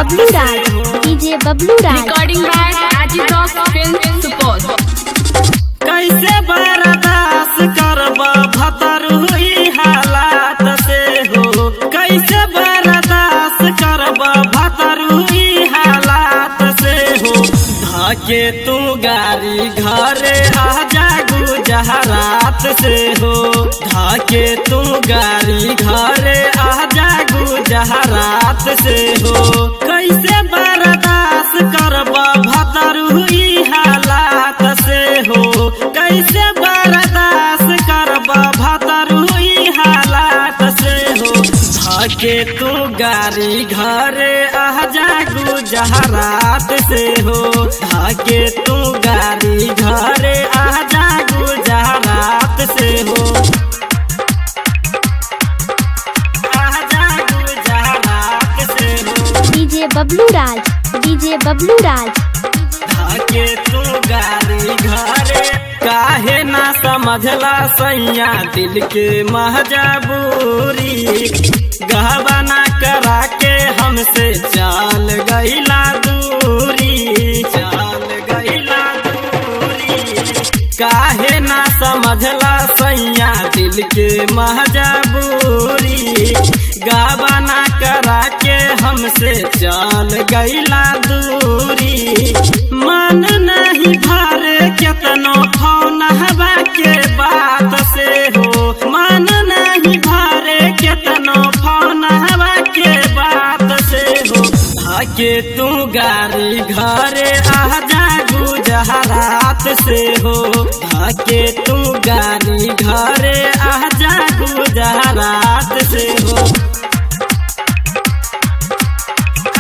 Bablu Raj, DJ Bablu Raj. Recording by आजीतोस film सुपोत। कैसे बर्दाश्त करबा भतर हुई हालात से हो, कैसे बर्दाश्त करबा भतर हुई हालात से हो। धाके तू गाड़ी घरे आजा गुजरात से हो, धाके तू गाड़ी घरे आजा गुजरात से हो। कैसे बर्दाश्त करबा भतर हुई हालात से हो, कैसे बर्दाश्त करबा भतर हुई हालात से हो। धाके तू गाड़ी घरे आजा गुजरात से हो, धाके तू गाड़ी घरे आजा गुजरात से हो, आजा गुजरात से हो। डीजे बबलू राज, डीजे बबलू राज। धाके तू गाड़ी घरे काहे ना समझला सैया दिल के महजबूरी। गहबना करा के हमसे चाल गईला दूरी, चाल गईला दूरी। काहे ना समझला सैया दिल के महजबूरी। गहबना करा के हमसे चाल गईला दूरी। मन नहीं भरे केतनो फोन हवा के बात से हो, मन नहीं भरे केतनो फोन हवा के बात से हो। धाके तू गाड़ी घरे आजा गुजरात से हो, धाके तू गाड़ी घरे आजा गुजरात से हो,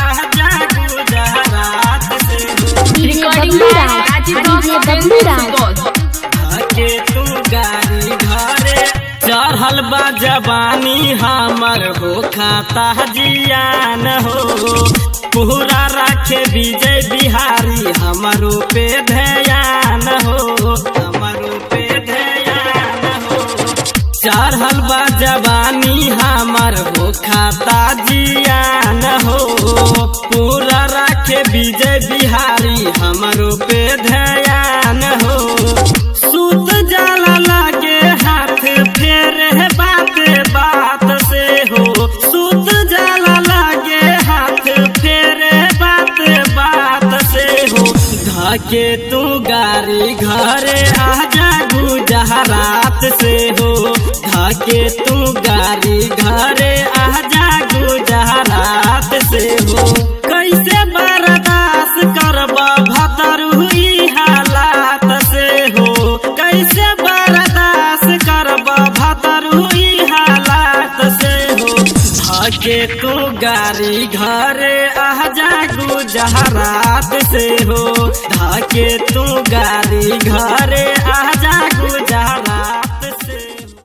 आजा गुजरात से हो। डीजे बबलू राज, डीजे बबलू राज। धाके तू गाड़ी घरे चढ़ल बा जवानी हमर हो खाता जियान हो। पूरा रखे विजय बिहारी हमरो पे ध्यान हो, हमरो पे ध्यान हो। चढ़ल बा जवानी हमर हो खाता जियान हो। पूरा रखे विजय बिहारी हमरो पे ध्यान हो। सूत जाला लागे हाथ फेर बात बात से हो, सूत जाला लागे हाथ फेर बात बात से हो। धाके तू गाड़ी घरे आजा गुजरात से हो, धाके तू गाड़ी घरे आजा गुजरात से हो। कैसे बर्दाश्त करबा भतर हुई हालात से हो, कैसे बर्दाश्त करबा भतर हुई हालात से हो। धाके तू गाड़ी घरे आजा गुजरात से हो, धाके तू गाड़ी घरे आजा गुजरात